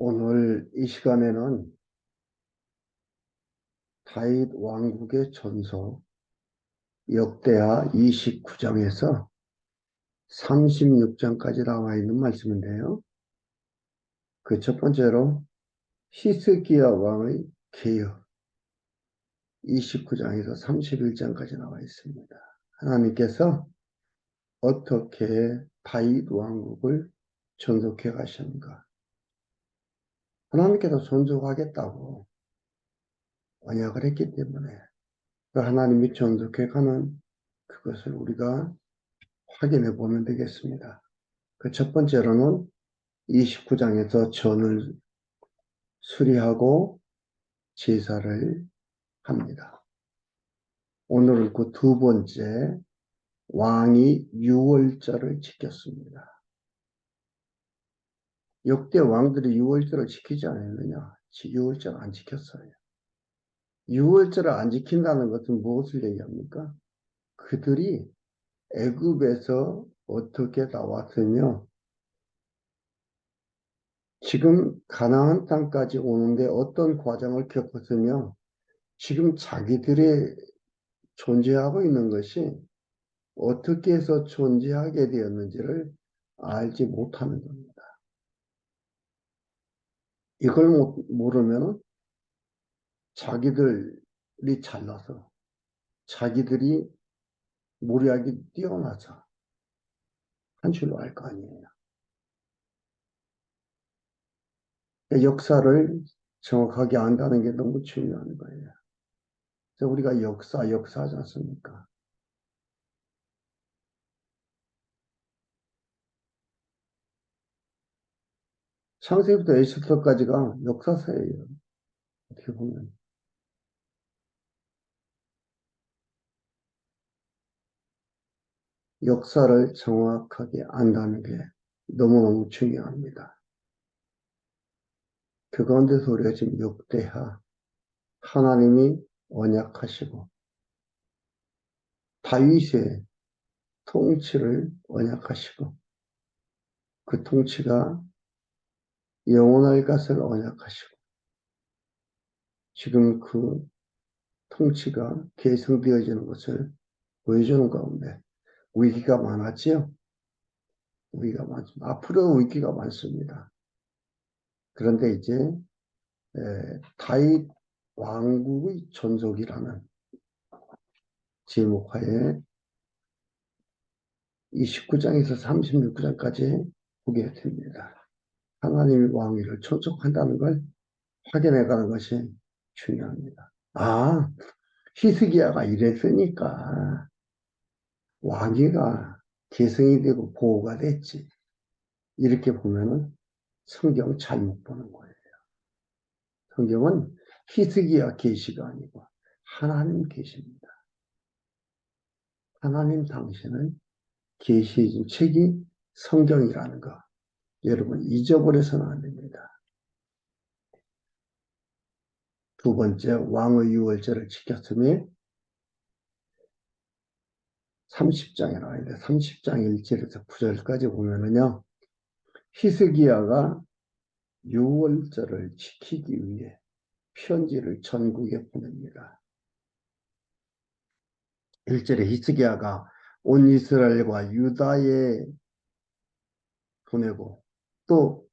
오늘 이 시간에는 다윗 왕국의 전서 역대하 29장에서 36장까지 나와 있는 말씀인데요. 그 첫 번째로 히스기야 왕의 개혁 29장에서 31장까지 나와 있습니다. 하나님께서 어떻게 다윗 왕국을 존속해 가셨는가? 하나님께서 존속하겠다고 언약을 했기 때문에 그 하나님이 존속해 가는 그것을 우리가 확인해 보면 되겠습니다. 그 첫 번째로는 29장에서 전을 수리하고 제사를 합니다. 오늘은 그 두 번째, 왕이 유월절을 지켰습니다. 역대 왕들이 유월절을 지키지 않았느냐? 유월절 안 지켰어요. 유월절을 안 지킨다는 것은 무엇을 얘기합니까? 그들이 애굽에서 어떻게 나왔으며 지금 가나안 땅까지 오는데 어떤 과정을 겪었으며 지금 자기들의 존재하고 있는 것이 어떻게 해서 존재하게 되었는지를 알지 못하는 겁니다. 이걸 모르면 자기들이 잘나서 자기들이 무리하게 뛰어나서 한 줄로 알 거 아니에요. 역사를 정확하게 안다는 게 너무 중요한 거예요. 그래서 우리가 역사하지 않습니까? 창세기부터 에스더까지가 역사서예요. 어떻게 보면. 역사를 정확하게 안다는 게 너무너무 중요합니다. 그 가운데서 우리가 지금 역대하 하나님이 언약하시고 다윗의 통치를 언약하시고 그 통치가 영원할 것을 언약하시고 지금 그 통치가 계승되어지는 것을 보여주는 가운데 위기가 많았지요. 위기가 많습니다. 앞으로 위기가 많습니다. 그런데 이제 다윗 왕국의 존속이라는 제목하에 29장에서 36장까지 보게 됩니다. 하나님의 왕위를 존속한다는 걸 확인해 가는 것이 중요합니다. 아, 히스기야가 이랬으니까 왕위가 계승이 되고 보호가 됐지. 이렇게 보면은 성경 잘못 보는 거예요. 성경은 히스기야 계시가 아니고 하나님 계십니다. 하나님 당신은 계시해진 책이 성경이라는 거 여러분 잊어버려서는 안 됩니다. 두 번째, 왕의 유월절을 지켰으며 30장에 나와야 돼. 30장 1절에서 9절까지 보면은요. 히스기야가 유월절을 지키기 위해 편지를 전국에 보냅니다. 1절에 히스기야가 온 이스라엘과 유다에 보내고 또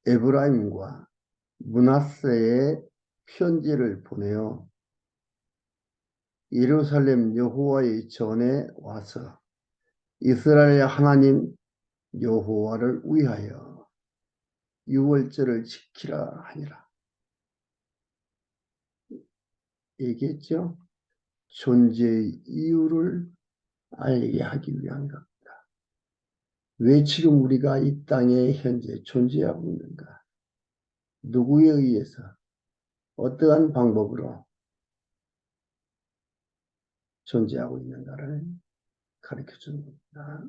에브라임과 므낫세에 편지를 보내어 예루살렘 여호와의 전에 와서 이스라엘 하나님 여호와를 위하여 유월절을 지키라 하니라. 얘기했죠? 존재의 이유를 알게 하기 위한 겁니다. 왜 지금 우리가 이 땅에 현재 존재하고 있는가? 누구에 의해서 어떠한 방법으로 존재하고 있는가를 가르쳐 주는 겁니다.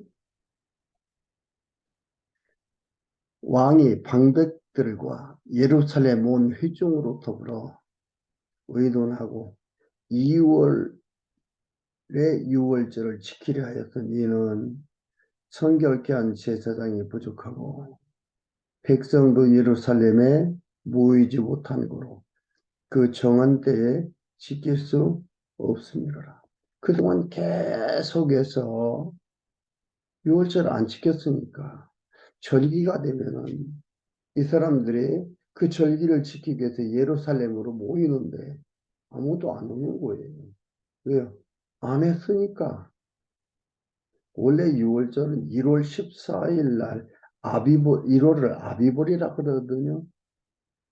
왕이 방백들과 예루살렘 온 회중으로 더불어 의논하고 2월에 유월절을 지키려 하였던 이는 성결케 한 제사장이 부족하고 백성도 예루살렘에 모이지 못한 거로 그 정한 때에 지킬 수 없습니다. 그동안 계속해서 유월절 안 지켰으니까 절기가 되면은 이 사람들이 그 절기를 지키기 위해서 예루살렘으로 모이는데 아무도 안 오는 거예요. 왜요? 안 했으니까. 원래 6월절은 1월 14일 날 아비볼, 1월을 아비볼이라 그러거든요.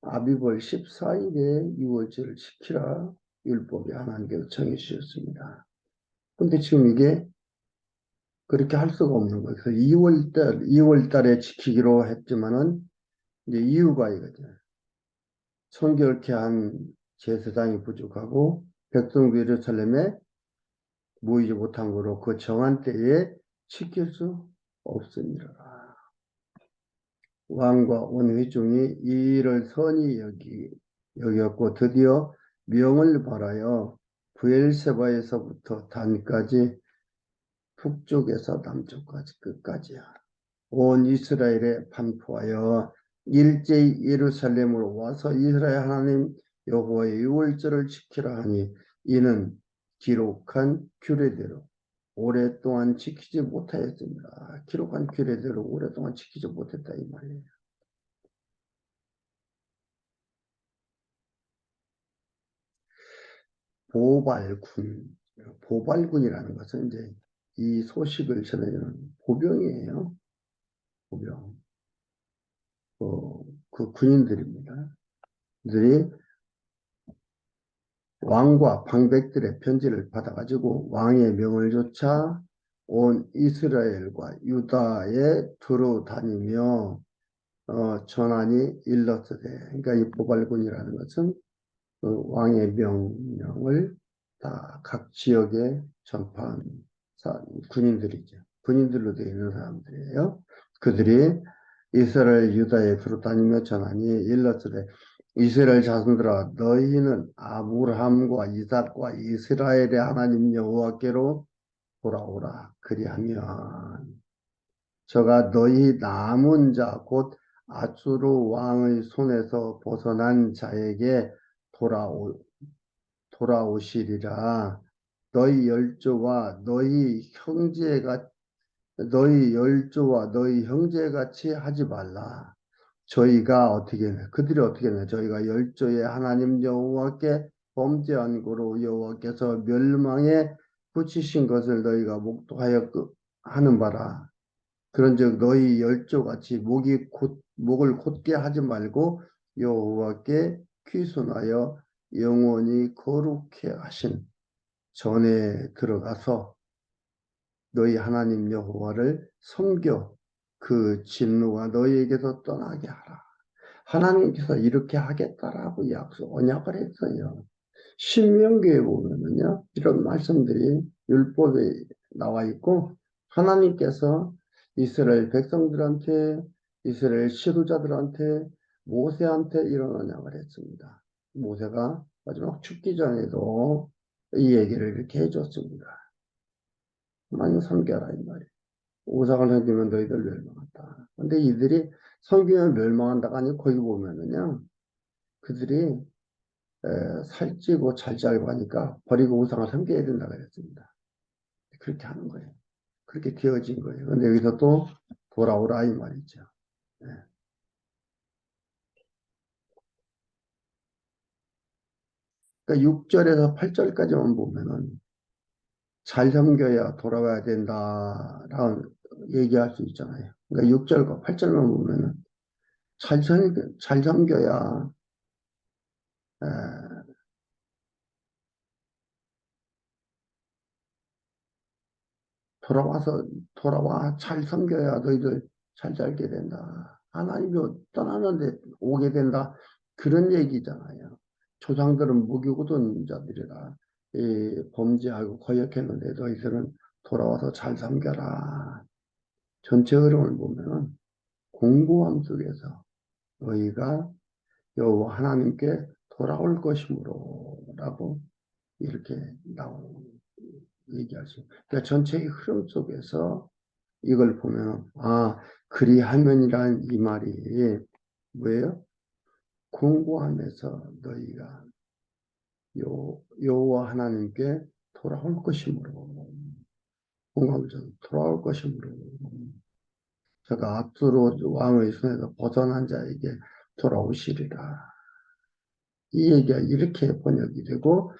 아비볼 14일에 6월절을 지키라 율법이 하나님께서 정해주셨습니다. 근데 지금 이게 그렇게 할 수가 없는 거예요. 그래서 2월 달에 지키기로 했지만은 이제 이유가 이거죠. 성결케 한 제사장이 부족하고 백성도 예루살렘에 모이지 못한 거로 그 정한 때에 지킬 수 없습니다. 왕과 온 회중이 이 일을 선히 여겼고 드디어 명을 발하여 브엘세바에서부터 단까지 북쪽에서 남쪽까지 끝까지야. 온 이스라엘에 반포하여 일제히 예루살렘으로 와서 이스라엘 하나님 여호와의 유월절을 지키라 하니 이는 기록한 규례대로 오랫동안 지키지 못하였습니다. 기록한 규례대로 오랫동안 지키지 못했다 이 말이에요. 보발군, 보발군이라는 것은 이제 이 소식을 전해주는 보병이에요. 보병. 그 군인들입니다. 그들이 왕과 방백들의 편지를 받아가지고 왕의 명을 조차 온 이스라엘과 유다에 두루 다니며 전환이 일렀으되, 그러니까 이 보발군이라는 것은 그 왕의 명령을 다 각 지역에 전파한 군인들이죠. 군인들로 되어 있는 사람들이에요. 그들이 이스라엘 유다에 두루 다니며 전하니 일렀으되 이스라엘 자손들아 너희는 아브라함과 이삭과 이스라엘의 하나님 여호와께로 돌아오라. 그리하면 저가 너희 남은 자 곧 아수르 왕의 손에서 벗어난 자에게 돌아오시리라. 너희 열조와 너희 열조와 너희 형제같이 하지 말라. 저희가 어떻게 했냐? 그들이 어떻게 했냐? 저희가 열조의 하나님 여호와께 범죄한 거로 여호와께서 멸망에 붙이신 것을 너희가 목도하여 하는 바라. 그런즉 너희 열조같이 목을 곧게 하지 말고 여호와께 귀순하여 영원히 거룩해 하신 전에 들어가서 너희 하나님 여호와를 섬겨 그 진노가 너희에게서 떠나게 하라. 하나님께서 이렇게 하겠다라고 언약을 했어요. 신명기에 보면은요, 이런 말씀들이 율법에 나와 있고, 하나님께서 이스라엘 백성들한테, 이스라엘 지도자들한테, 모세한테 이런 언약을 했습니다. 모세가 마지막 죽기 전에도 이 얘기를 이렇게 해줬습니다. 하나님 섬겨라, 이 말이에요. 우상을 섬기면 너희들 멸망한다. 근데 이들이 섬기면 멸망한다가 아니고 거기 보면은요, 그들이 살찌고 잘 자고 하니까 버리고 우상을 섬겨야 된다 그랬습니다. 그렇게 하는 거예요. 그렇게 되어진 거예요. 근데 여기서 또 돌아오라 이 말이죠. 네. 그러니까 6절에서 8절까지만 보면은 잘 섬겨야 돌아와야 된다라는 얘기할 수 있잖아요. 그러니까 6절과 8절만 보면은 잘 섬겨야 에, 돌아와 잘 섬겨야 너희들 잘 살게 된다. 하나님이 떠나는데 오게 된다. 그런 얘기잖아요. 조상들은 무기고든 자들이라 범죄하고 거역했는데 너희들은 돌아와서 잘 섬겨라. 전체 흐름을 보면 공고함 속에서 너희가 여호와 하나님께 돌아올 것이므로라고 이렇게 나오는 얘기할 수. 그러니까 전체의 흐름 속에서 이걸 보면 그리하면이란 이 말이 뭐예요? 공부하면서 너희가 여호와 하나님께 돌아올 것이므로 공감해서 돌아올 것이므로 제가 앞으로 왕의 손에서 벗어난 자에게 돌아오시리라. 이 얘기가 이렇게 번역이 되고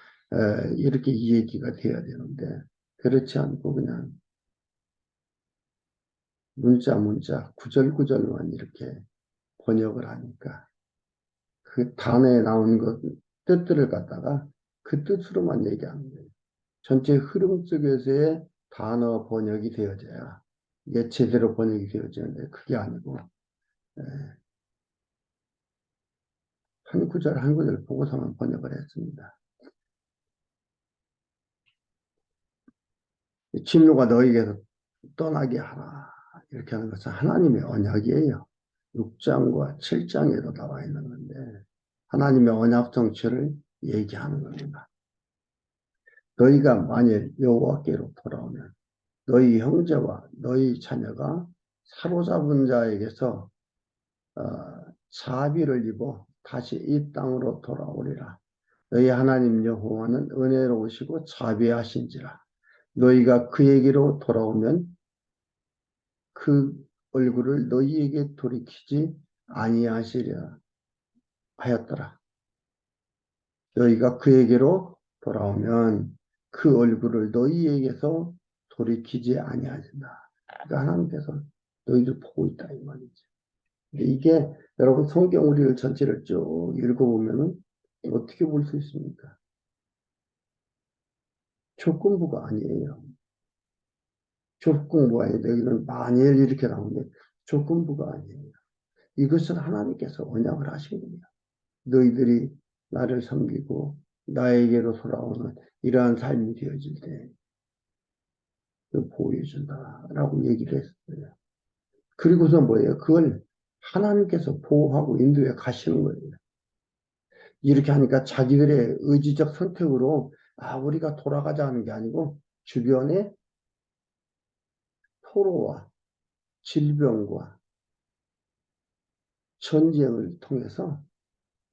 이렇게 이 얘기가 돼야 되는데 그렇지 않고 그냥 문자 구절구절만 이렇게 번역을 하니까 그 단어에 나온 것 뜻들을 갖다가 그 뜻으로만 얘기하는 거예요. 전체 흐름 속에서의 단어 번역이 되어져야 이게 제대로 번역이 되어지는데 그게 아니고 예, 한 구절 한 구절 보고서만 번역을 했습니다. 진노가 너희에게서 떠나게 하라. 이렇게 하는 것은 하나님의 언약이에요. 6장과 7장에도 나와 있는 건데 하나님의 언약 정체를 얘기하는 겁니다. 너희가 만일 여호와께로 돌아오면 너희 형제와 너희 자녀가 사로잡은 자에게서 자비를 입어 다시 이 땅으로 돌아오리라. 너희 하나님 여호와는 은혜로우시고 자비하신지라. 너희가 그에게로 돌아오면 그 얼굴을 너희에게 돌이키지 아니하시려 하였더라. 너희가 그에게로 돌아오면 그 얼굴을 너희에게서 돌이키지 아니하신다. 그러니까 하나님께서 너희들 보고 있다 이 말이지. 이게 여러분 성경 우리를 전체를 쭉 읽어보면은 어떻게 볼 수 있습니까? 조건부가 아니에요. 조건부가 아니에요. 여기는 만일 이렇게 나오는데 조건부가 아니에요. 이것은 하나님께서 언약을 하신 겁니다. 너희들이 나를 섬기고 나에게로 돌아오는 이러한 삶이 되어질 때 보호해준다라고 얘기를 했어요. 그리고서 뭐예요? 그걸 하나님께서 보호하고 인도해 가시는 거예요. 이렇게 하니까 자기들의 의지적 선택으로 우리가 돌아가자 하는 게 아니고 주변에 포로와 질병과 전쟁을 통해서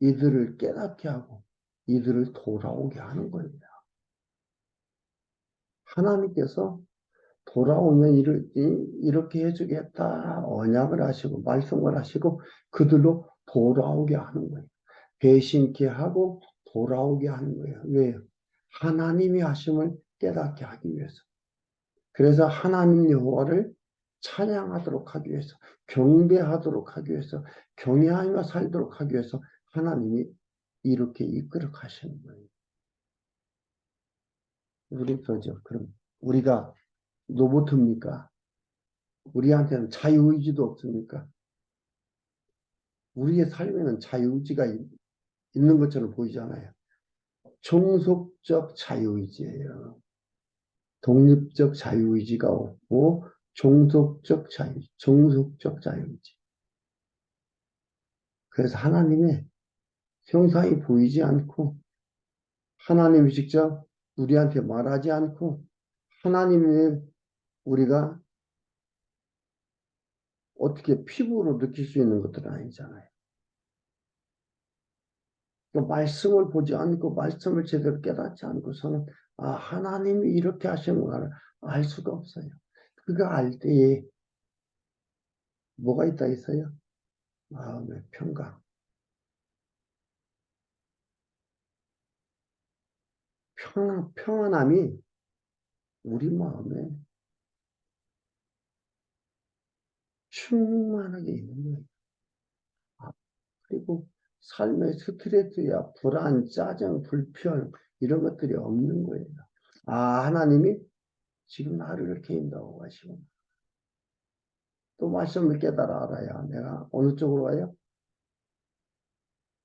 이들을 깨닫게 하고 이들을 돌아오게 하는 거예요. 하나님께서 돌아오면 이렇게 해주겠다 언약을 하시고 말씀을 하시고 그들로 돌아오게 하는 거예요. 배신케 하고 돌아오게 하는 거예요. 왜요? 하나님이 하심을 깨닫게 하기 위해서. 그래서 하나님 여호와를 찬양하도록 하기 위해서, 경배하도록 하기 위해서, 경외하며 살도록 하기 위해서 하나님이 이렇게 이끌어 가시는 거예요. 우리 그러죠. 그럼 우리가 로봇입니까? 우리한테는 자유의지도 없습니까? 우리의 삶에는 자유의지가 있는 것처럼 보이잖아요. 종속적 자유의지예요. 독립적 자유의지가 없고 종속적 자유의지. 그래서 하나님의 형상이 보이지 않고 하나님이 직접 우리한테 말하지 않고 하나님의 우리가 어떻게 피부로 느낄 수 있는 것들은 아니잖아요. 그러니까 말씀을 보지 않고 말씀을 제대로 깨닫지 않고서는 하나님이 이렇게 하시는구나 알 수가 없어요. 그거 알 때에 뭐가 있다 있어요? 마음의 평강. 평안함이 우리 마음에 충만하게 있는 거예요. 그리고 삶의 스트레스야 불안, 짜증, 불편 이런 것들이 없는 거예요. 하나님이 지금 나를 이렇게 인도하고 가시고 또 말씀을 깨달아 알아야 내가 어느 쪽으로 가요?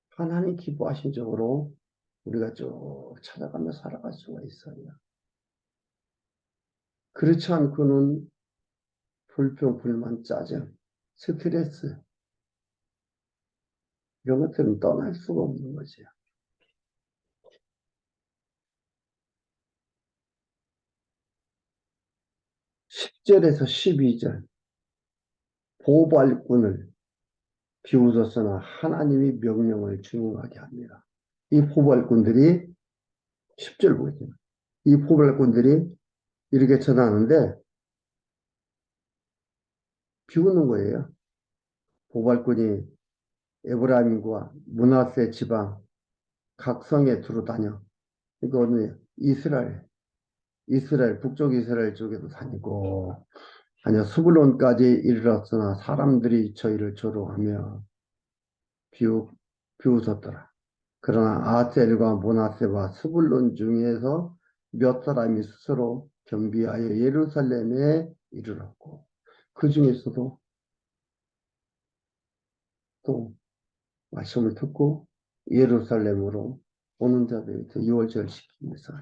하나님 기뻐하신 쪽으로 우리가 쭉 찾아가며 살아갈 수가 있어요. 그렇지 않고는 불평, 불만, 짜증, 스트레스 이런 것들은 떠날 수가 없는 거죠. 10절에서 12절 보발꾼을 비웃었으나 하나님이 명령을 준행하게 합니다. 이 포괄꾼들이 10절 보세요. 이 포괄꾼들이 이렇게 전하는데 비웃는 거예요. 포괄꾼이 에브라임과 므낫세 지방 각 성에 두루 다녀. 이거는 이스라엘 북쪽 이스라엘 쪽에도 다니고 아니야 스불론까지 이르렀으나 사람들이 저희를 조롱하며 비웃, 비웃었더라. 그러나 아셀과 므낫세와 스불론 중에서 몇 사람이 스스로 겸비하여 예루살렘에 이르렀고 그 중에서도 또 말씀을 듣고 예루살렘으로 오는 자들이 유월절 시키면서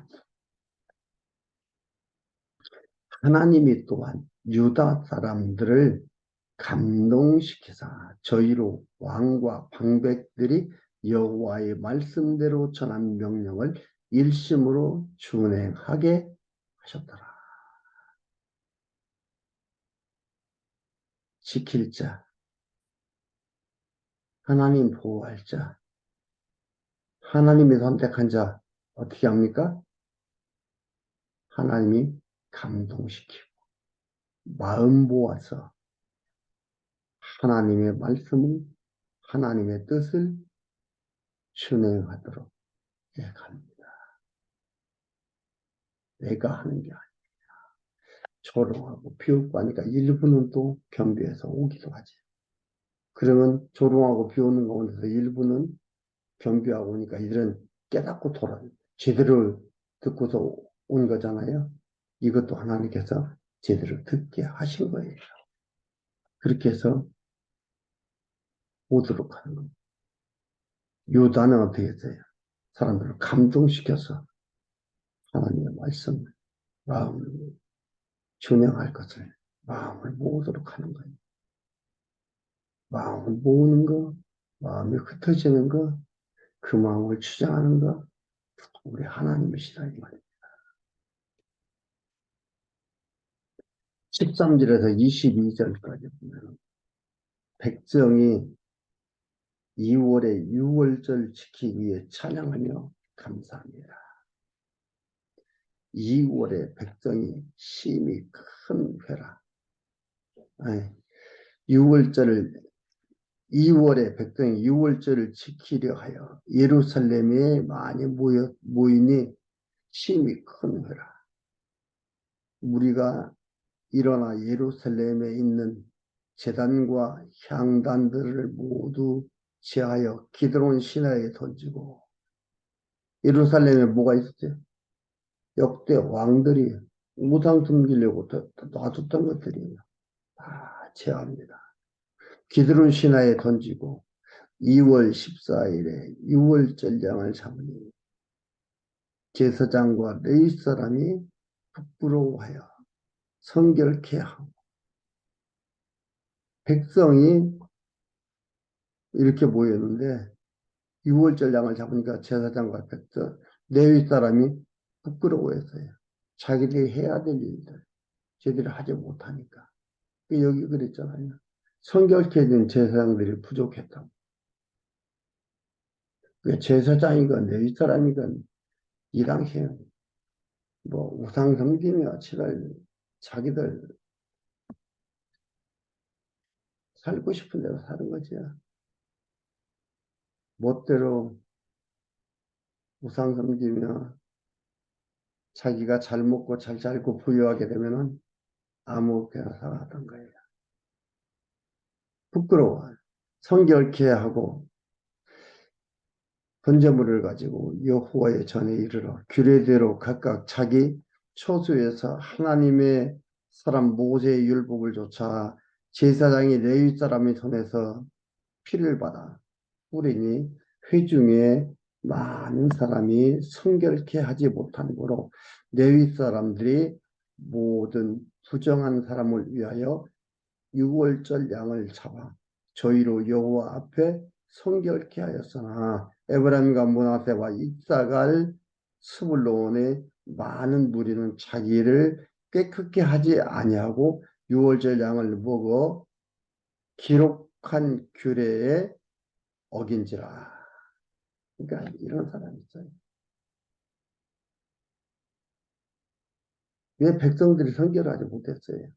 하나님이 또한 유다 사람들을 감동시켜서 저희로 왕과 방백들이 여호와의 말씀대로 전한 명령을 일심으로 준행하게 하셨더라. 지킬 자, 하나님 보호할 자, 하나님이 선택한 자 어떻게 합니까? 하나님이 감동시키고 마음 모아서 하나님의 말씀을 하나님의 뜻을 준행하도록 해갑니다. 내가 하는 게 아니라 조롱하고 비웃고 하니까 일부는 또 경계에서 오기도 하지. 그러면 조롱하고 비웃는 가운데서 일부는 경계하고 오니까 이들은 깨닫고 돌아요. 제대로 듣고서 온 거잖아요. 이것도 하나님께서 제대로 듣게 하신 거예요. 그렇게 해서 오도록 하는 겁니다. 유다는 어떻게 했어요? 사람들을 감동시켜서 하나님의 말씀을 마음을 준행할 것을 마음을 모으도록 하는 거예요. 마음을 모으는 거, 마음이 흩어지는 거, 그 마음을 주장하는 거, 우리 하나님이시다 이 말이에요. 13절에서 22절까지 보면 백성이 2월에 6월절 지키기 위해 찬양하며 감사합니다. 2월에 백성이 심히 큰 회라. 6월절을 2월에 백성이 6월절을 지키려 하여 예루살렘에 많이 모이니 심히 큰 회라. 우리가 일어나 예루살렘에 있는 제단과 향단들을 모두 제하여 기드론 시내에 던지고 예루살렘에 뭐가 있었지? 역대 왕들이 우상 숨기려고 놔뒀던 것들이 다 제합니다. 기드론 시내에 던지고 2월 14일에 6월 전량을 잡으니 제사장과 레위 사람이 부끄러워하여 성결케 하고 백성이 이렇게 모였는데 6월 전량을 잡으니까 제사장과 백성 레위 사람이 부끄러워했어요. 자기들이 해야 될 일들 제대로 하지 못하니까. 여기 그랬잖아요. 성결케 된 제사장들이 부족했다고. 제사장이건 레위 사람이건 이 당시에는 뭐 우상 섬기며 지랄 자기들 살고 싶은 대로 사는 거지. 멋대로 우상 섬기며 자기가 잘 먹고 잘 살고 부유하게 되면은 아무렇게나 살아가던 거예요. 부끄러워. 성결케 하고 번제물을 가지고 여호와의 전에 이르러 규례대로 각각 자기 처소에서 하나님의 사람 모세의 율법을 좇아 제사장이 레위 사람의 손에서 피를 받아 뿌리니 회중에 많은 사람이 성결케 하지 못한 거로 레위 사람들이 모든 부정한 사람을 위하여 6월절 양을 잡아 저희로 여호와 앞에 성결케 하였으나 에브라임과 므낫세와 이사갈 스불론의 많은 무리는 자기를 깨끗게 하지 아니하고 6월절 양을 먹어 기록한 규례에 어긴지라. 그러니까 이런 사람이 있어요. 왜 백성들이 선결하지 못했어요?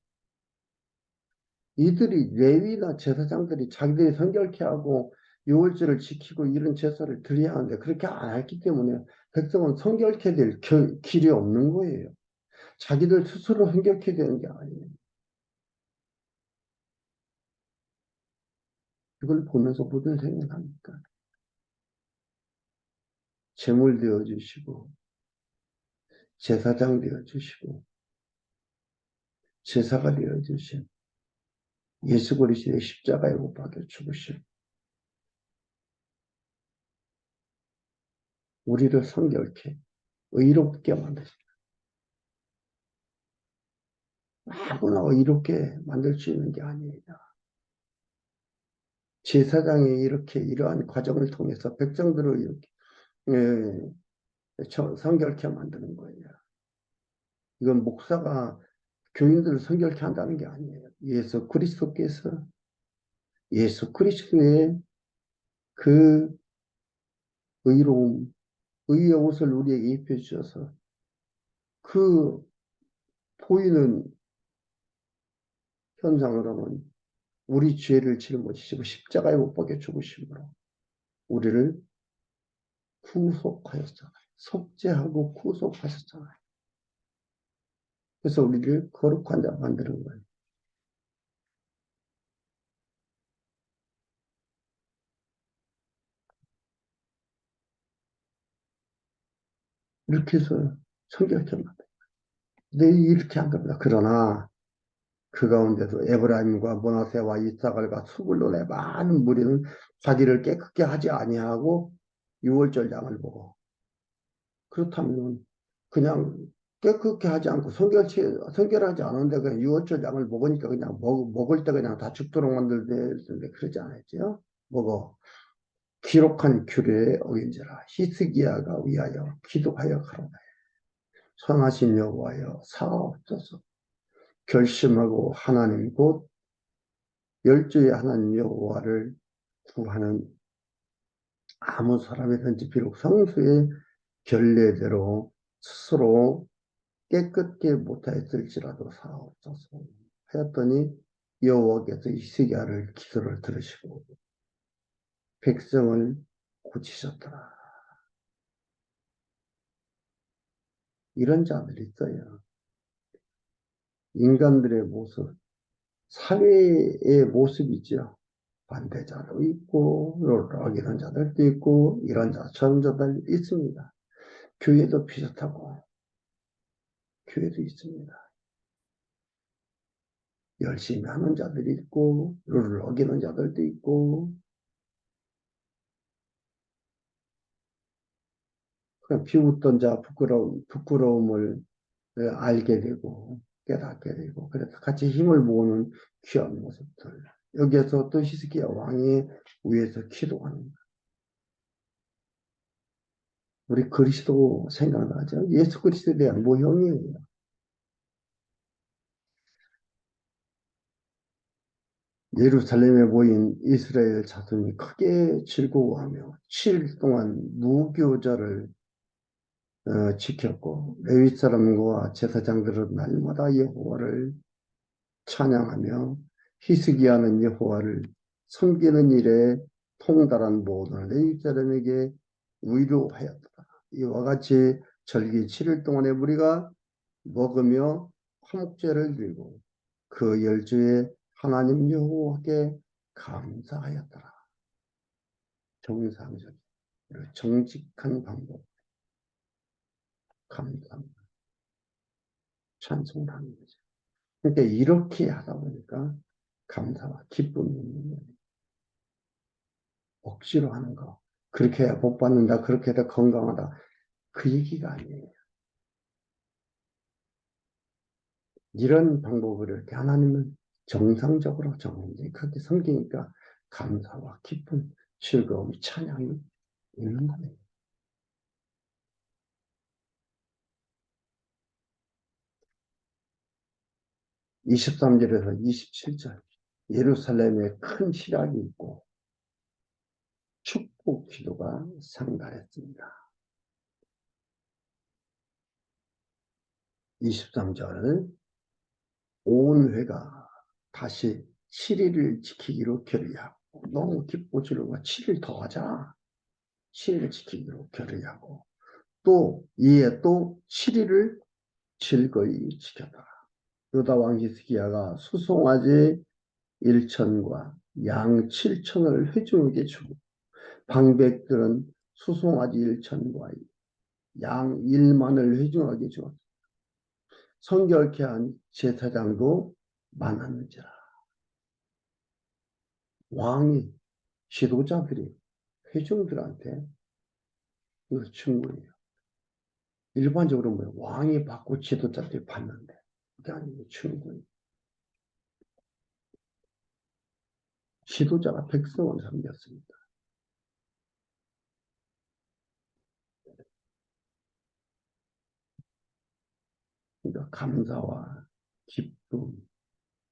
이들이 레위나 제사장들이 자기들이 선결케 하고 유월절을 지키고 이런 제사를 드려야 하는데 그렇게 안 했기 때문에 백성은 선결케 될 길이 없는 거예요. 자기들 스스로 선결케 되는 게 아니에요. 이걸 보면서 무슨 생각합니까? 제물 되어 주시고 제사장 되어 주시고 제사가 되어 주신 예수 그리스도의 십자가에 못 박혀 죽으신 우리를 성결케 의롭게 만드신 아무나 의롭게 만들 수 있는 게 아니에요. 제사장이 이렇게 이러한 과정을 통해서 백성들을 이렇게 성결케 만드는 거예요. 이건 목사가 교인들을 성결케 한다는 게 아니에요. 예수 그리스도의 그 의로움, 의의 옷을 우리에게 입혀주셔서 그 보이는 현상으로는 우리 죄를 짊어지시고 십자가에 못 박혀 죽으심으로 우리를 구속하였잖아요. 속죄하고 구속하셨잖아요. 그래서 우리를 거룩한 자 만드는 거예요. 이렇게 해서 성결케 만들어요. 네, 이렇게 한 겁니다. 그러나 그 가운데서 에브라임과 므낫세와 이사갈과 수불론의 많은 무리는 자기를 깨끗게 하지 아니하고 유월절 양을 보고 그렇다면 그냥 깨끗게 하지 않고 성결하지 않은데 그냥 유월절 양을 먹으니까 그냥 먹을 때 그냥 다 죽도록 만들는데 그러지 않았죠? 먹어. 기록한 규례에 어긴지라 히스기야가 위하여 기도하여 가로되 선하신 여호와여 사옵소서. 결심하고 하나님 곧 열조의 하나님 여호와를 구하는 아무 사람이든지 비록 성수의 결례대로 스스로 깨끗게 못하였을지라도 사옵소서 하였더니 여호와께서 히스기야를 기도를 들으시고 백성을 고치셨더라. 이런 자들이 있어요. 인간들의 모습, 사회의 모습이죠. 반대자도 있고 이런 자들도 있고 이런 자 저런 자들 있습니다. 교회도 비슷하고 교회도 있습니다. 열심히 하는 자들이 있고 룰을 어기는 자들도 있고 그냥 비웃던 자 부끄러움을 알게 되고 깨닫게 되고 그래서 같이 힘을 모으는 귀한 모습들. 여기에서 또 히스기야 왕이 위에서 기도하는 거예요. 우리 그리스도 생각나죠? 예수 그리스도에 대한 모형이에요. 예루살렘에 모인 이스라엘 자손이 크게 즐거워하며 7일 동안 무교절을 지켰고 레위 사람과 제사장들은 날마다 여호와를 찬양하며 히스기야는 여호와를 섬기는 일에 통달한 모든 레위 사람에게 위로하였다. 이와 같이 절기 7일 동안에 우리가 먹으며 화목제를 드리고 그 열주에 하나님 여호와께 감사하였더라. 정상적, 정직한 방법, 감사합니다. 찬송을 하는 거죠. 그러니까 이렇게 하다 보니까 감사와 기쁨이 있는 거예요. 억지로 하는 거. 그렇게 해야 복 받는다, 그렇게 해야 건강하다. 그 얘기가 아니에요. 이런 방법을 이렇게 하나님은 정상적으로 정직하게 섬기니까 감사와 기쁨, 즐거움, 찬양이 있는 거예요. 23절에서 27절. 예루살렘에 큰 희락이 있고 축복 기도가 상달했습니다. 23절 온 회가 다시 7일을 지키기로 결의하고 너무 기뻐지려고 7일 더 하자. 7일 지키기로 결의하고 또 이에 또 7일을 즐거이 지켰다. 유다 왕 히스기야가 수송아지 1천과 양 7천을 회중에게 주고 방백들은 수송아지 1천과 양 1만을 회중에게 주었다. 성결케 한 제사장도 많았는지라. 왕이 지도자들이 회중들한테 이거 준 거예요. 일반적으로 뭐 왕이 받고 지도자들이 받는데 그게 아니고 준 거예요. 지도자가 백성을 섬겼습니다. 그러니까 감사와 기쁨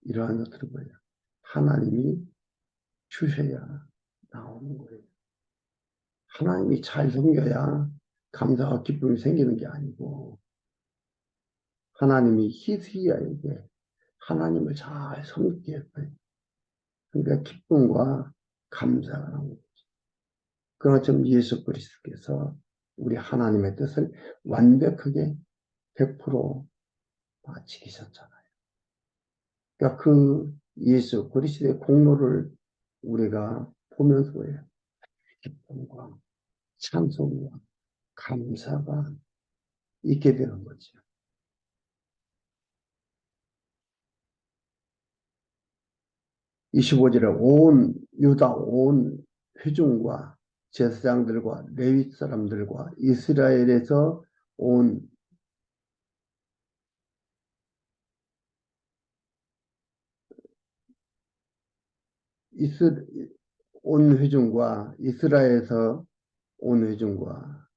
이러한 것들은 뭐예요? 하나님이 주셔야 나오는 거예요. 하나님이 잘 섬겨야 감사와 기쁨이 생기는 게 아니고 하나님이 히스기야에게 하나님을 잘 섬기게 했어요. 그러니까 기쁨과 감사가 나오는 거죠. 그런 것처럼 예수 그리스도께서 우리 하나님의 뜻을 완벽하게 100% 지키셨잖아요. 그러니까 그 예수 그리스도의 공로를 우리가 보면서 기쁨과 찬송과 감사가 있게 되는 거죠. 25절에 온 유다 온 회중과 제사장들과 레위 사람들과 이스라엘에서 온 이스 온 회중과 이스라엘에서 온 회중과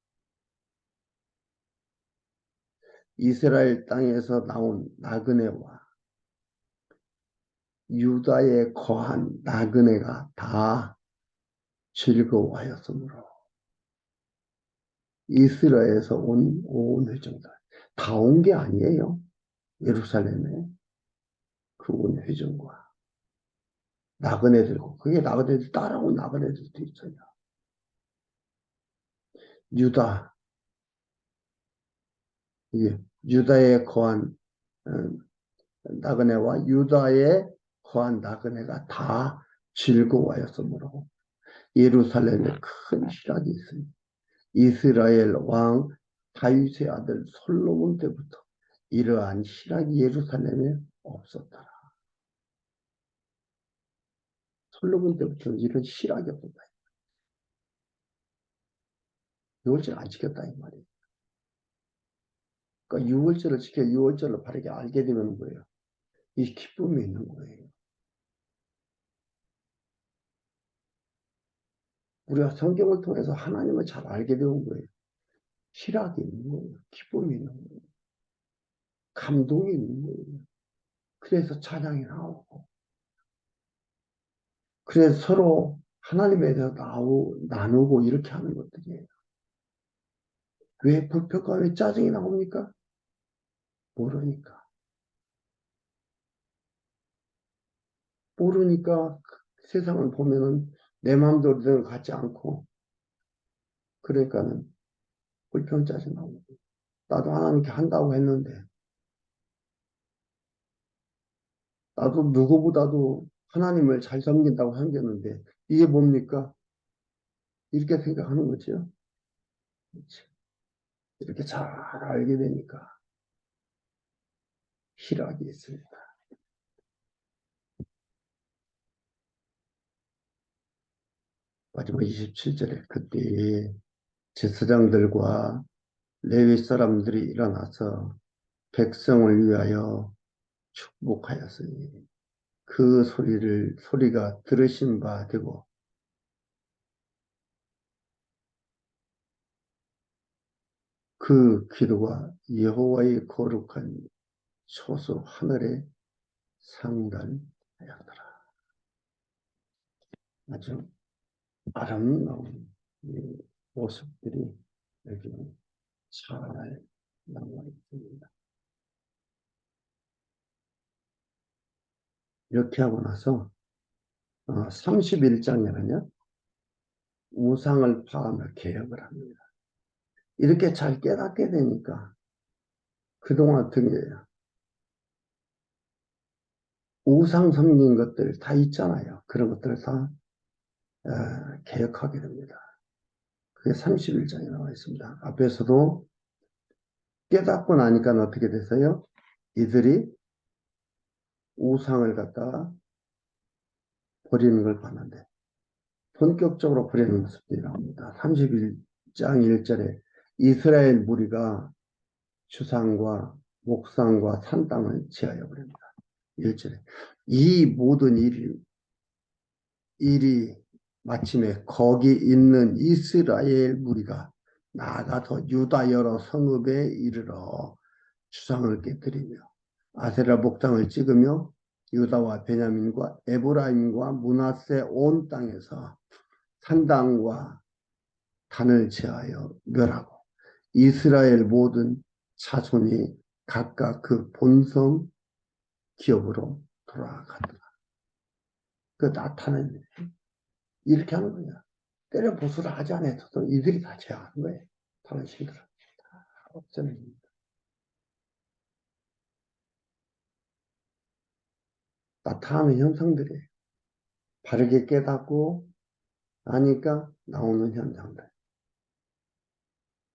이스라엘 땅에서 나온 나그네와 유다에 거한 나그네가 다 즐거워하였으므로 이스라엘에서 온 회중들 다 온 게 아니에요. 예루살렘에 그 온 회중과 나그네들고 그게 나그네들 따라온 나그네들도 있어요. 유다 이게 유다에 거한 어, 나그네와 유다에 거한 나그네가 다 즐거워하였으므로 예루살렘에 큰 희락이 있습니다. 이스라엘 왕 다윗의 아들 솔로몬 때부터 이러한 희락이 예루살렘에 없었더라. 솔로몬 때부터는 이런 희락이 없었다. 6월절 안 지켰다 이 말이에요. 그러니까 6월절을 지켜 6월절을 바르게 알게 되는 거예요. 이 기쁨이 있는 거예요. 우리가 성경을 통해서 하나님을 잘 알게 되는 거예요. 희락이 있는 거예요. 기쁨이 있는 거예요. 감동이 있는 거예요. 그래서 찬양이 나오고 그래서 서로 하나님에 대해서 나누고 이렇게 하는 것들이에요. 왜 불평과 왜 짜증이 나옵니까? 모르니까. 모르니까 세상을 보면은 내 마음대로 같지 않고 그러니까는 불평 짜증 나오고 나도 하나님께 한다고 했는데 나도 누구보다도 하나님을 잘 섬긴다고 섬겼는데 이게 뭡니까? 이렇게 생각하는 거죠. 그렇죠. 이렇게 잘 알게 되니까 희락이 있습니다. 마지막 27절에 그때 제사장들과 레위 사람들이 일어나서 백성을 위하여 축복하였으니 그 소리가 들으신 바 되고 그 기도가 여호와의 거룩한 초소 하늘에 상달하였더라. 아주 아름다운 이 모습들이 여기 잘 남아 있습니다. 이렇게 하고 나서 31장에는요. 우상을 파하며 개혁을 합니다. 이렇게 잘 깨닫게 되니까 그동안 어떤 게요? 우상 섬긴 것들 다 있잖아요. 그런 것들을 다 개혁하게 됩니다. 그게 31장에 나와 있습니다. 앞에서도 깨닫고 나니까 어떻게 됐어요? 이들이 우상을 갖다가 버리는 걸 봤는데 본격적으로 버리는 모습들이 나옵니다. 31장 1절에 이스라엘 무리가 주상과 목상과 산 땅을 제하여 버립니다. 1절에 이 모든 일이 마침에 거기 있는 이스라엘 무리가 나아가서 유다 여러 성읍에 이르러 주상을 깨뜨리며 아세라 목장을 찍으며 유다와 베냐민과 에브라임과 므낫세 온 땅에서 산당과 단을 제하여 멸하고 이스라엘 모든 자손이 각각 그 본성 기업으로 돌아가더라. 그 나타나는 이렇게 하는 거야. 때려 보수를 하지 않아도 이들이 다 제하는 거예요. 다른 신들은 다 없애는 나타나는 현상들이 바르게 깨닫고 나니까 나오는 현상들.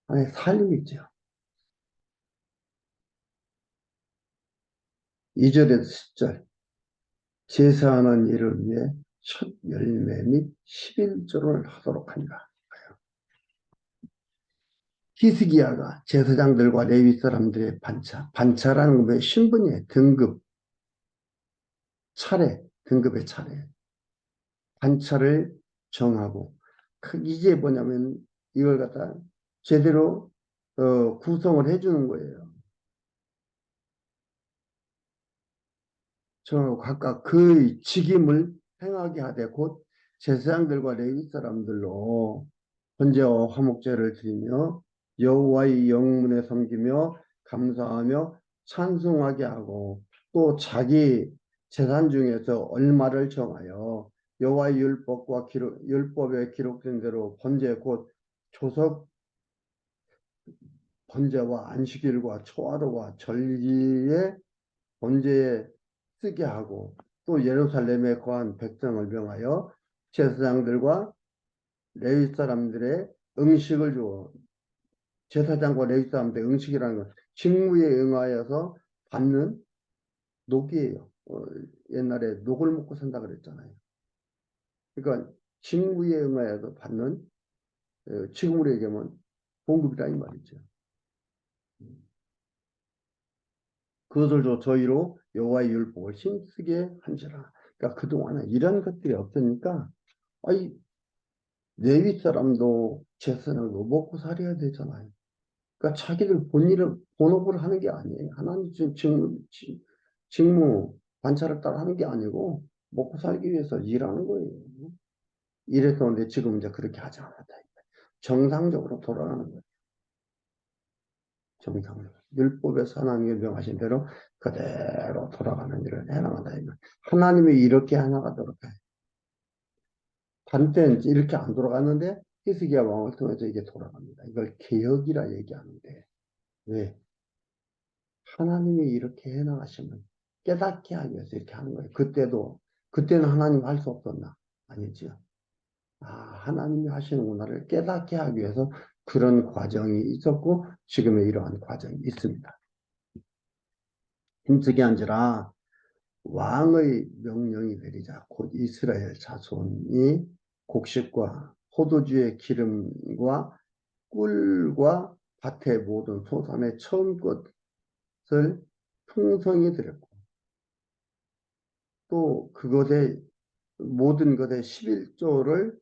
아니 살림이죠. 2절에서 10절 제사하는 일을 위해 첫 열매 및 11조를 하도록 하니라. 히스기야가 제사장들과 레위 사람들의 반차라는 건 신분이에요. 등급, 차례, 등급의 차례. 반차를 정하고 이게 뭐냐면 이걸 갖다 제대로 구성을 해주는 거예요. 정하고 각각 그 직임을 행하게 하되 곧 제사장들과 레위 사람들로 번제와 화목제를 드리며 여호와의 영문에 섬기며 감사하며 찬송하게 하고 또 자기 재산 중에서 얼마를 정하여 여호와의 율법에 기록된 대로 번제 곧 조석 번제와 안식일과 초하루와 절기에 번제에 쓰게 하고 또 예루살렘에 거한 백성을 명하여 제사장들과 레위 사람들의 음식을 주어 제사장과 레위 사람들의 음식이라는 건 직무에 응하여서 받는 녹이에요. 옛날에 녹을 먹고 산다 그랬잖아요. 그러니까 직무에 응하여서 받는 지금으로 얘기하면 봉급이라 이 말이죠. 그것을 저희로 여호와의 율법을 힘쓰게 한지라. 그러니까 그동안에 이런 것들이 없으니까 아이 레위 사람도 제사장도 먹고 살아야 되잖아요. 그러니까 자기들 본업을 하는 게 아니에요. 하나님 직무, 반차를 따라 하는 게 아니고 먹고 살기 위해서 일하는 거예요. 이랬었는데 지금 이제 그렇게 하지 않았다. 정상적으로 돌아가는 거예요. 정상적으로. 율법에서 하나님이 명하신 대로 그대로 돌아가는 일을 해나간다. 하나님이 이렇게 해나가도록 해. 다른 때는 이렇게 안 돌아갔는데 히스기야 왕을 통해서 이게 돌아갑니다. 이걸 개혁이라 얘기하는데 왜? 하나님이 이렇게 해나가시면 깨닫게 하기 위해서 이렇게 하는 거예요. 그때는 하나님 할 수 없었나? 아니죠. 하나님이 하시는구나를 깨닫게 하기 위해서 그런 과정이 있었고 지금의 이러한 과정이 있습니다. 힘쓰게 한지라 왕의 명령이 내리자 곧 이스라엘 자손이 곡식과 포도주의 기름과 꿀과 밭의 모든 소산의 처음 것을 풍성히 드렸고 또 그것의 모든 것의 11조를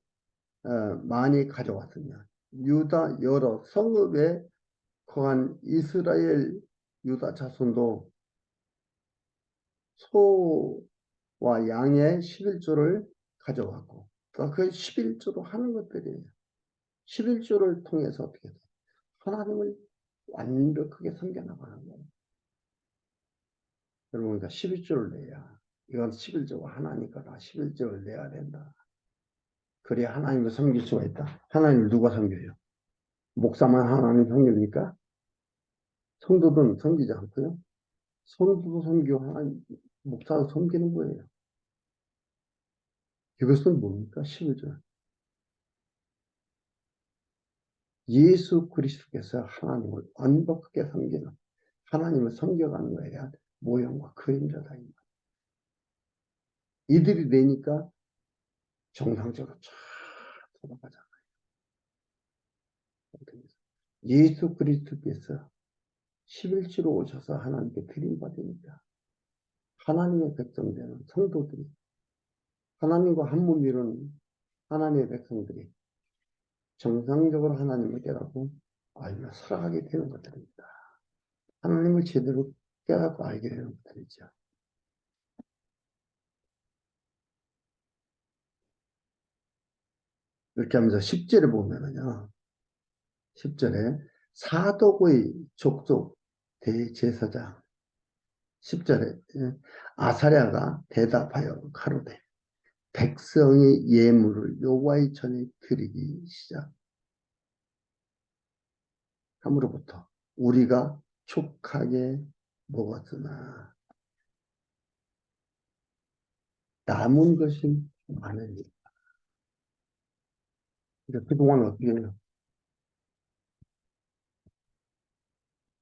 많이 가져왔으며 유다 여러 성읍에 거한 이스라엘 유다 자손도 소와 양의 11조를 가져왔고 그 11조로 하는 것들이에요. 11조를 통해서 어떻게 돼요? 하나님을 완벽하게 섬겨나가는 거예요. 여러분, 그러니까 11조를 내야, 이건 11조가 하나님 거다. 11조를 내야 된다. 그래야 하나님을 섬길 수가 있다. 하나님을 누가 섬겨요? 목사만 하나님 섬깁니까? 성도들은 섬기지 않고요. 성도도 섬기고 하나님, 목사도 섬기는 거예요. 이것은 뭡니까? 11조. 예수 그리스도께서 하나님을 완벽하게 섬기는, 하나님을 섬겨가는 것에 대한 모형과 그림자다. 이들이 되니까 정상적으로 쫙 돌아가잖아요. 예수 그리스도께서 11조로 오셔서 하나님께 드림받으니까 하나님의 백성되는 성도들이, 하나님과 한 몸 이루는 하나님의 백성들이 정상적으로 하나님을 깨닫고 알며 살아가게 되는 것들입니다. 하나님을 제대로 깨닫고 알게 되는 것들이죠. 이렇게 하면서 10절에 보면은요, 10절에 사독의 족속 대제사장, 10절에 아사랴가 대답하여 가로되 백성의 예물을 여호와의 전에 드리기 시작함으로부터 우리가 촉하게 먹었으나 남은 것이 많으니. 그동안 어떻게 해요?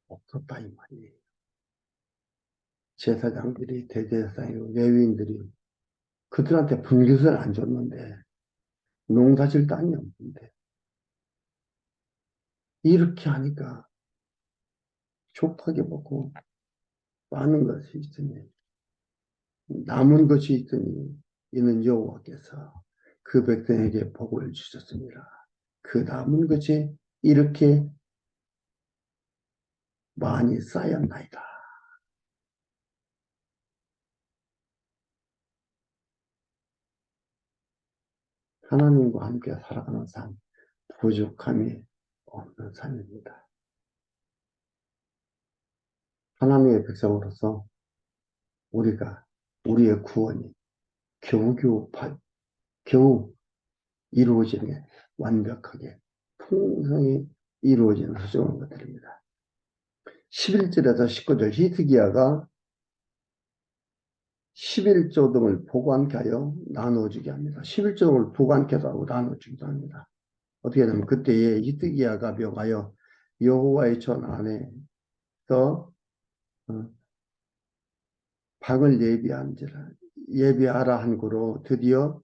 없었다 이 말이에요. 제사장들이, 대제사장이, 레위인들이 그들한테 분깃을 안 줬는데, 농사질 땅이 없는데 이렇게 하니까 족하게 먹고 많은 것이 있으니, 남은 것이 있으니 이는 여호와께서 그 백성에게 복을 주셨습니다. 그 남은 것이 이렇게 많이 쌓였나이다. 하나님과 함께 살아가는 삶, 부족함이 없는 삶입니다. 하나님의 백성으로서 우리가, 우리의 구원이 겨우 이루어지는 게 완벽하게 풍성히 이루어지는 소중한 것들입니다. 11절에서 19절 히스기야가 11조 등을 보관케 하여 나누어주게 합니다. 11조 등을 보관케도 하고 나누어주기도 합니다. 어떻게 되면 그때에 히스기야가 명하여 여호와의 전 안에서 방을 예비하라 한 거로 드디어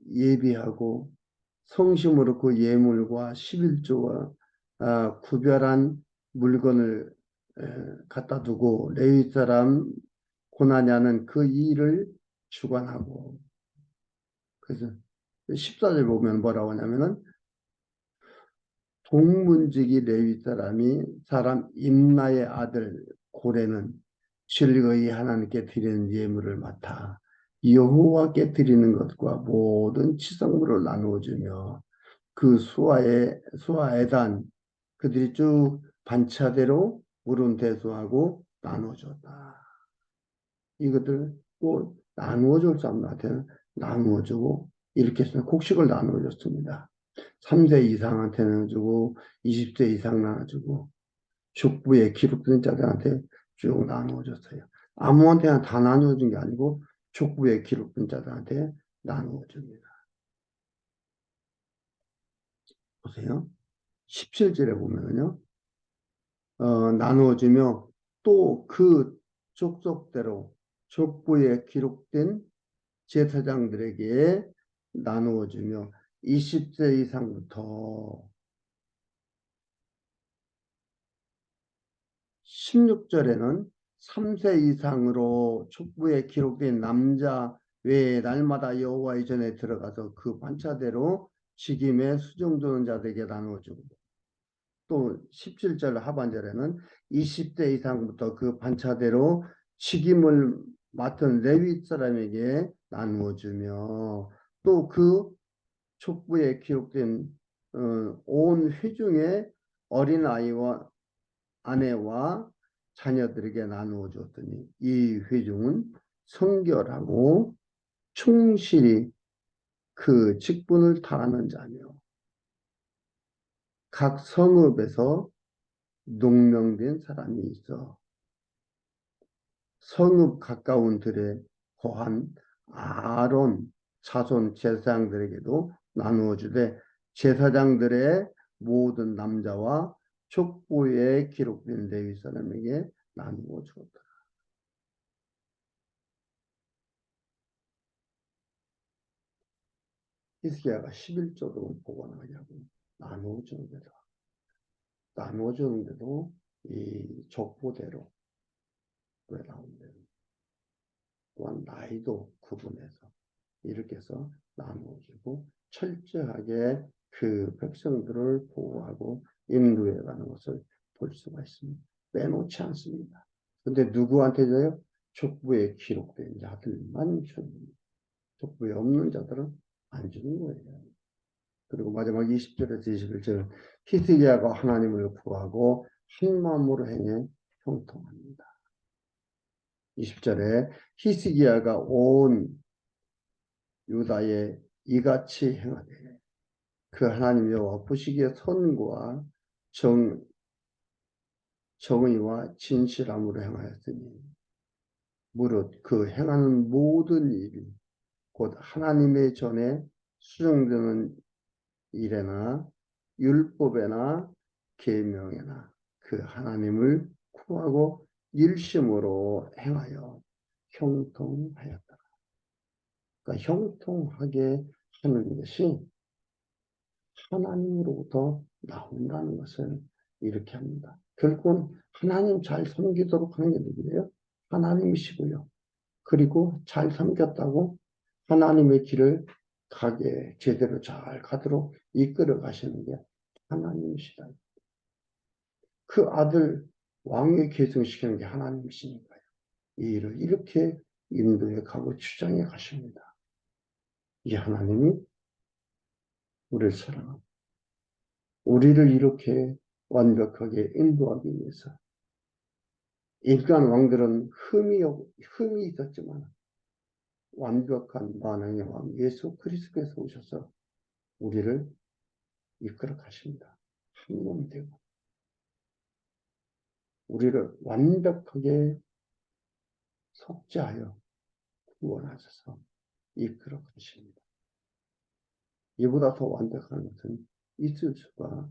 예비하고 성심으로 그 예물과 11조와 구별한 물건을 갖다 두고 레위 사람 고나냐는 그 일을 주관하고, 그래서 14절 보면 뭐라고 하냐면은 동문지기 레위 사람 임나의 아들 고레는 즐거이 하나님께 드리는 예물을 맡아 여호와께 드리는 것과 모든 치성물을 나누어 주며 그 수아에단 그들이 쭉 반차대로 물은 대수하고 나누어 줬다. 이것들 꼭 나누어 줄 사람한테는 나누어 주고, 이렇게 해서 곡식을 나누어 줬습니다. 3세 이상한테는 주고 20세 이상 나눠주고 족부에 기록된 자들한테 쭉 나누어 줬어요. 아무한테나 다 나누어 준 게 아니고 족부에 기록된 자들한테 나누어 줍니다. 보세요. 17절에 보면요, 나누어 주며 또 그 족속대로 족부에 기록된 제사장들에게 나누어 주며 20세 이상부터 16절에는 3세 이상으로 족부에 기록된 남자 외에 날마다 여호와의 전에 들어가서 그 반차대로 직임에 수종드는 자들에게 나누어주고, 또 17절 하반절에는 20세 이상부터 그 반차대로 직임을 맡은 레위 사람에게 나누어주며 또 그 촉부에 기록된 온 회중의 어린아이와 아내와 자녀들에게 나누어 줬더니 이 회중은 성결하고 충실히 그 직분을 다하는 자며 각 성읍에서 농명된 사람이 있어 성읍 가까운 들에 거한 아론 자손 제사장들에게도 나누어 주되 제사장들의 모든 남자와 족보에 기록된 레위 사람에게 나누어 주었다. 히스기야가 11조도 보관하냐고 나누어 주는데도 이 족보대로 왜 나온대요. 또한 나이도 구분해서 이렇게 해서 나누어주고 철저하게 그 백성들을 보호하고 인도해 가는 것을 볼 수가 있습니다. 빼놓지 않습니다. 근데 누구한테 줘요? 족부에 기록된 자들만 주는 겁니다. 족부에 없는 자들은 안 주는 거예요. 그리고 마지막 20절에서 21절 히스기야가 하나님을 구하고 한 마음으로 행해 형통합니다. 20절에 히스기야가 온 유다에 이같이 행하되 그 하나님 여호와 보시기에 선과 정의와 진실함으로 행하였으니 무릇 그 행하는 모든 일이 곧 하나님의 전에 수정되는 일에나 율법에나 계명에나 그 하나님을 구하고 일심으로 행하여 형통하였다. 그러니까 형통하게 하는 것이 하나님으로부터 나온다는 것을 이렇게 합니다. 결국은 하나님 잘 섬기도록 하는 게 누구예요? 하나님이시고요. 그리고 잘 섬겼다고 하나님의 길을 제대로 잘 가도록 이끌어 가시는 게 하나님이시다. 그 아들 왕위 계승시키는 게 하나님이시니까요. 이 일을 이렇게 인도해 가고 주장해 가십니다. 이 하나님이 우리를 사랑합니다. 우리를 이렇게 완벽하게 인도하기 위해서 인간 왕들은 흠이 있었지만 완벽한 만왕의 왕 예수 그리스도께서 오셔서 우리를 이끌어 가십니다. 한 몸 되고 우리를 완벽하게 속죄하여 구원하셔서 이끌어 가십니다. 이보다 더 완벽한 것은 있을 수가